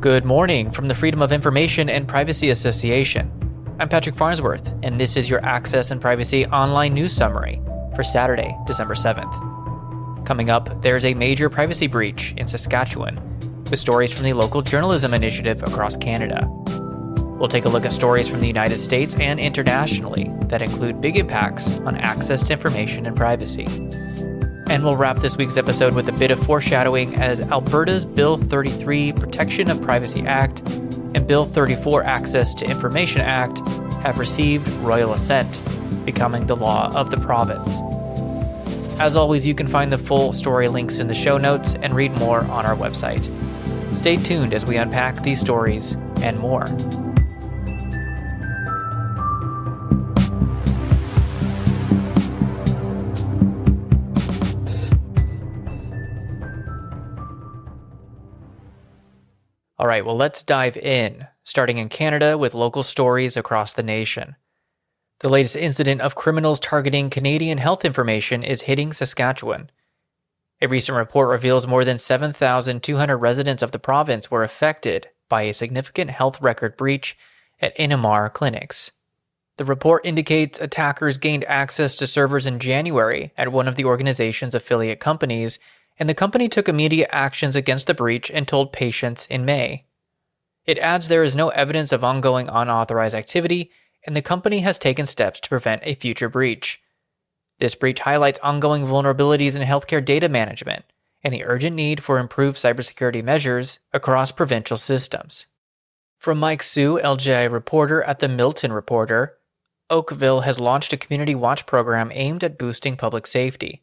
Good morning from the Freedom of Information and Privacy Association. I'm Patrick Farnsworth, and this is your Access and Privacy Online News Summary for Saturday, December 7th. Coming up, there's a major privacy breach in Saskatchewan, with stories from the local journalism initiative across Canada. We'll take a look at stories from the United States and internationally that include big impacts on access to information and privacy. And we'll wrap this week's episode with a bit of foreshadowing as Alberta's Bill 33 Protection of Privacy Act and Bill 34 Access to Information Act have received Royal Assent, becoming the law of the province. As always, you can find the full story links in the show notes and read more on our website. Stay tuned as we unpack these stories and more. All right, well, let's dive in, starting in Canada with local stories across the nation. The latest incident of criminals targeting Canadian health information is hitting Saskatchewan. A recent report reveals more than 7,200 residents of the province were affected by a significant health record breach at Innomar clinics. The report indicates attackers gained access to servers in January at one of the organization's affiliate companies, and the company took immediate actions against the breach and told patients in May. It adds there is no evidence of ongoing unauthorized activity, and the company has taken steps to prevent a future breach. This breach highlights ongoing vulnerabilities in healthcare data management and the urgent need for improved cybersecurity measures across provincial systems. From Mike Sue, LGI reporter at the Milton Reporter, Oakville has launched a community watch program aimed at boosting public safety.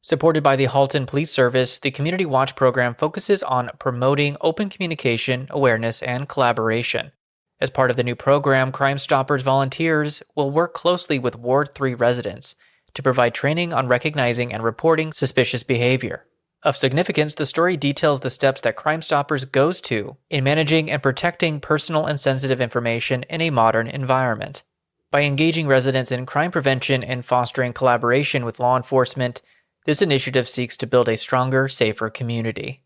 Supported by the Halton Police Service, the Community Watch program focuses on promoting open communication, awareness, and collaboration. As part of the new program, Crime Stoppers volunteers will work closely with Ward 3 residents to provide training on recognizing and reporting suspicious behavior. Of significance, the story details the steps that Crime Stoppers goes to in managing and protecting personal and sensitive information in a modern environment. By engaging residents in crime prevention and fostering collaboration with law enforcement, this initiative seeks to build a stronger, safer community.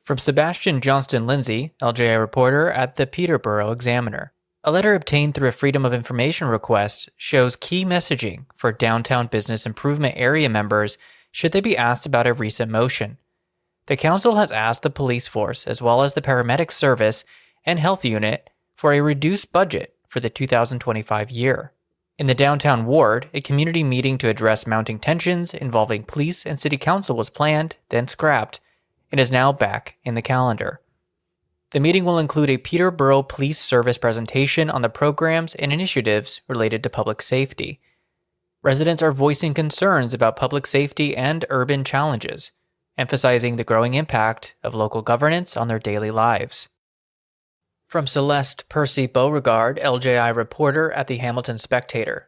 From Sebastian Johnston-Lindsay, LGI reporter at the Peterborough Examiner, a letter obtained through a Freedom of Information request shows key messaging for downtown business improvement area members should they be asked about a recent motion. The council has asked the police force, as well as the paramedic service and health unit, for a reduced budget for the 2025 year. In the downtown ward, a community meeting to address mounting tensions involving police and city council was planned, then scrapped, and is now back in the calendar. The meeting will include a Peterborough Police Service presentation on the programs and initiatives related to public safety. Residents are voicing concerns about public safety and urban challenges, emphasizing the growing impact of local governance on their daily lives. From Celeste Percy Beauregard, LJI reporter at the Hamilton Spectator.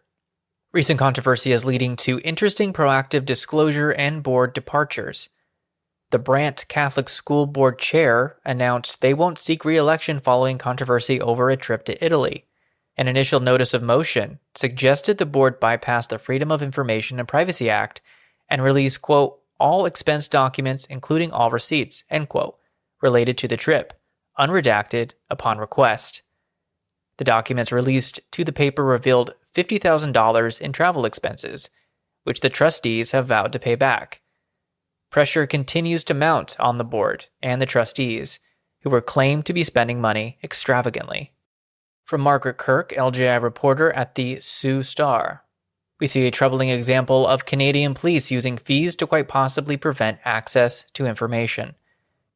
Recent controversy is leading to interesting proactive disclosure and board departures. The Brant Catholic School Board chair announced they won't seek re-election following controversy over a trip to Italy. An initial notice of motion suggested the board bypass the Freedom of Information and Privacy Act and release, quote, all expense documents, including all receipts, end quote, related to the trip, unredacted upon request. The documents released to the paper revealed $50,000 in travel expenses, which the trustees have vowed to pay back. Pressure continues to mount on the board and the trustees, who were claimed to be spending money extravagantly. From Margaret Kirk, LGI reporter at the Sioux Star, we see a troubling example of Canadian police using fees to quite possibly prevent access to information.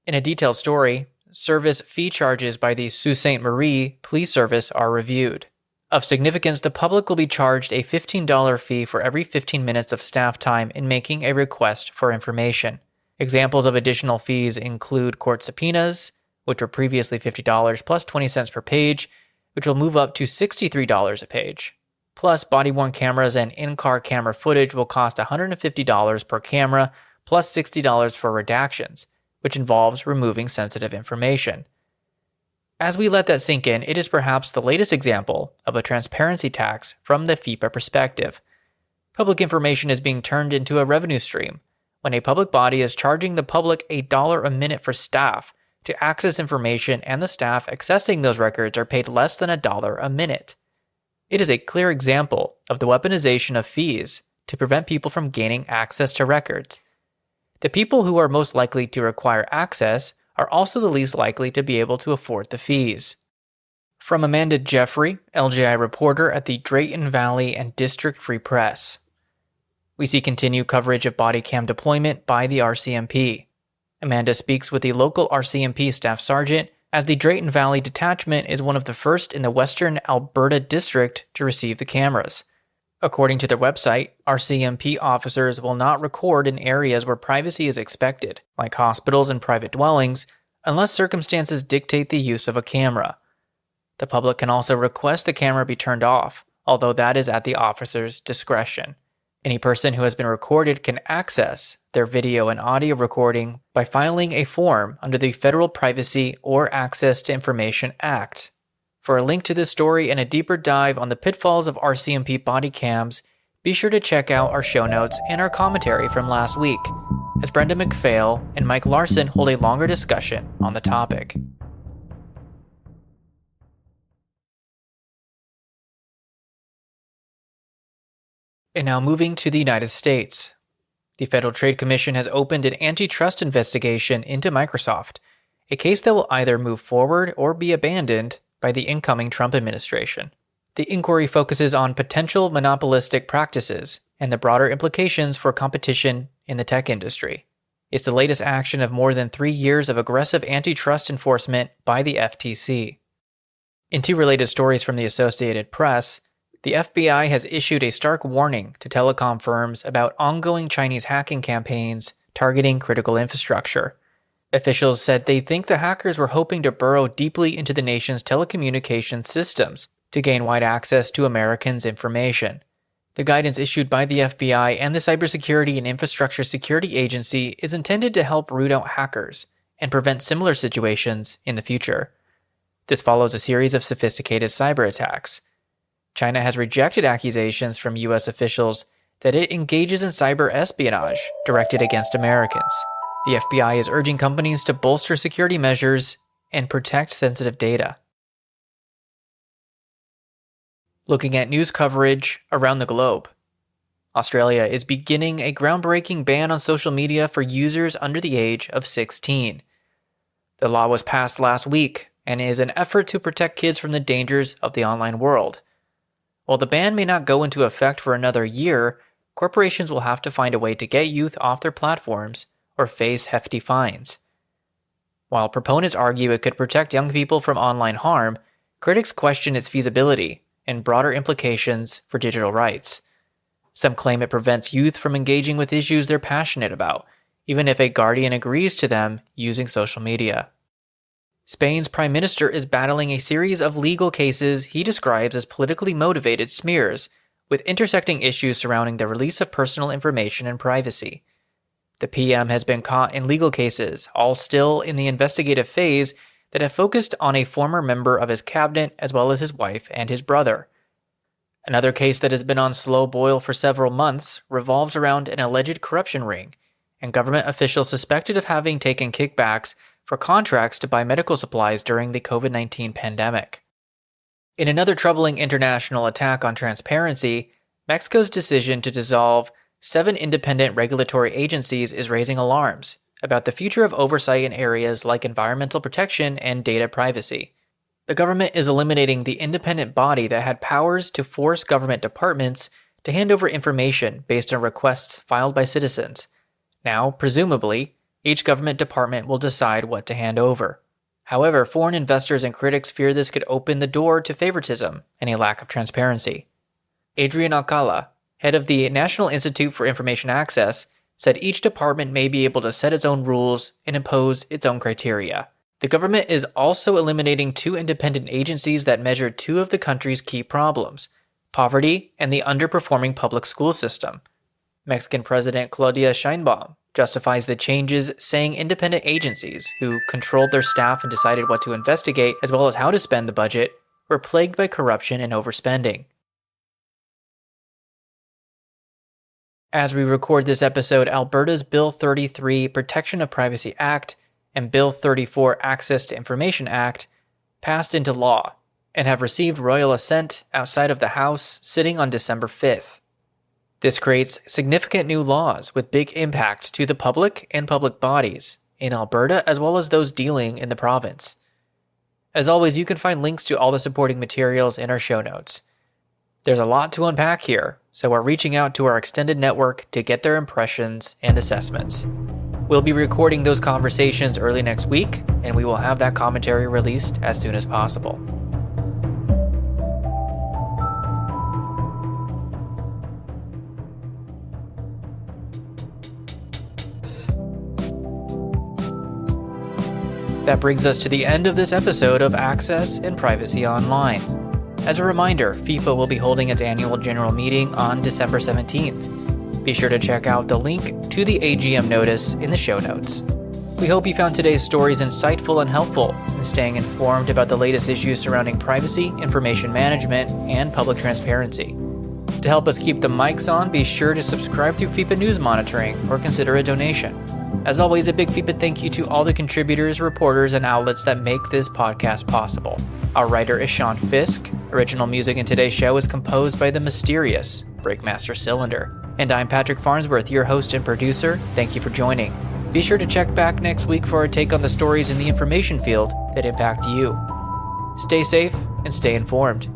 In a detailed story, service fee charges by the Sault Ste. Marie Police Service are reviewed. Of significance, the public will be charged a $15 fee for every 15 minutes of staff time in making a request for information. Examples of additional fees include court subpoenas, which were previously $50 plus 20 cents per page, which will move up to $63 a page. Plus, body-worn cameras and in-car camera footage will cost $150 per camera plus $60 for redactions, which involves removing sensitive information. As we let that sink in, it is perhaps the latest example of a transparency tax from the FIPA perspective. Public information is being turned into a revenue stream when a public body is charging the public $1 a minute for staff to access information, and the staff accessing those records are paid less than $1 a minute. It is a clear example of the weaponization of fees to prevent people from gaining access to records. The people who are most likely to require access are also the least likely to be able to afford the fees. From Amanda Jeffrey, LGI reporter at the Drayton Valley and District Free Press. We see continued coverage of body cam deployment by the RCMP. Amanda speaks with the local RCMP staff sergeant, as the Drayton Valley detachment is one of the first in the western Alberta district to receive the cameras. According to their website, RCMP officers will not record in areas where privacy is expected, like hospitals and private dwellings, unless circumstances dictate the use of a camera. The public can also request the camera be turned off, although that is at the officer's discretion. Any person who has been recorded can access their video and audio recording by filing a form under the Federal Privacy or Access to Information Act. For a link to this story and a deeper dive on the pitfalls of RCMP body cams, be sure to check out our show notes and our commentary from last week, as Brenda McPhail and Mike Larson hold a longer discussion on the topic. And now moving to the United States. The Federal Trade Commission has opened an antitrust investigation into Microsoft, a case that will either move forward or be abandoned by the incoming Trump administration. The inquiry focuses on potential monopolistic practices and the broader implications for competition in the tech industry. It's the latest action of more than 3 years of aggressive antitrust enforcement by the FTC. In two related stories from the Associated Press, the FBI has issued a stark warning to telecom firms about ongoing Chinese hacking campaigns targeting critical infrastructure. Officials said they think the hackers were hoping to burrow deeply into the nation's telecommunications systems to gain wide access to Americans' information. The guidance issued by the FBI and the Cybersecurity and Infrastructure Security Agency is intended to help root out hackers and prevent similar situations in the future. This follows a series of sophisticated cyber attacks. China has rejected accusations from U.S. officials that it engages in cyber espionage directed against Americans. The FBI is urging companies to bolster security measures and protect sensitive data. Looking at news coverage around the globe, Australia is beginning a groundbreaking ban on social media for users under the age of 16. The law was passed last week and is an effort to protect kids from the dangers of the online world. While the ban may not go into effect for another year, corporations will have to find a way to get youth off their platforms or face hefty fines. While proponents argue it could protect young people from online harm, critics question its feasibility and broader implications for digital rights. Some claim it prevents youth from engaging with issues they're passionate about, even if a guardian agrees to them using social media. Spain's prime minister is battling a series of legal cases he describes as politically motivated smears, with intersecting issues surrounding the release of personal information and privacy. The PM has been caught in legal cases, all still in the investigative phase, that have focused on a former member of his cabinet as well as his wife and his brother. Another case that has been on slow boil for several months revolves around an alleged corruption ring, and government officials suspected of having taken kickbacks for contracts to buy medical supplies during the COVID-19 pandemic. In another troubling international attack on transparency, Mexico's decision to dissolve 7 independent regulatory agencies is raising alarms about the future of oversight in areas like environmental protection and data privacy. The government is eliminating the independent body that had powers to force government departments to hand over information based on requests filed by citizens. Now, presumably, each government department will decide what to hand over. However, foreign investors and critics fear this could open the door to favoritism and a lack of transparency. Adrian Alcala, head of the National Institute for Information Access, said each department may be able to set its own rules and impose its own criteria. The government is also eliminating 2 independent agencies that measure 2 of the country's key problems: poverty and the underperforming public school system. Mexican President Claudia Sheinbaum justifies the changes, saying independent agencies, who controlled their staff and decided what to investigate as well as how to spend the budget, were plagued by corruption and overspending. As we record this episode, Alberta's Bill 33 Protection of Privacy Act and Bill 34 Access to Information Act passed into law and have received royal assent outside of the House sitting on December 5th. This creates significant new laws with big impact to the public and public bodies in Alberta as well as those dealing in the province. As always, you can find links to all the supporting materials in our show notes. There's a lot to unpack here, so we're reaching out to our extended network to get their impressions and assessments. We'll be recording those conversations early next week, and we will have that commentary released as soon as possible. That brings us to the end of this episode of Access and Privacy Online. As a reminder, FIFA will be holding its annual general meeting on December 17th. Be sure to check out the link to the AGM notice in the show notes. We hope you found today's stories insightful and helpful in staying informed about the latest issues surrounding privacy, information management, and public transparency. To help us keep the mics on, be sure to subscribe through FIFA News Monitoring or consider a donation. As always, a big FIFA thank you to all the contributors, reporters, and outlets that make this podcast possible. Our writer is Sean Fisk. Original music in today's show is composed by the mysterious Breakmaster Cylinder. And I'm Patrick Farnsworth, your host and producer. Thank you for joining. Be sure to check back next week for our take on the stories in the information field that impact you. Stay safe and stay informed.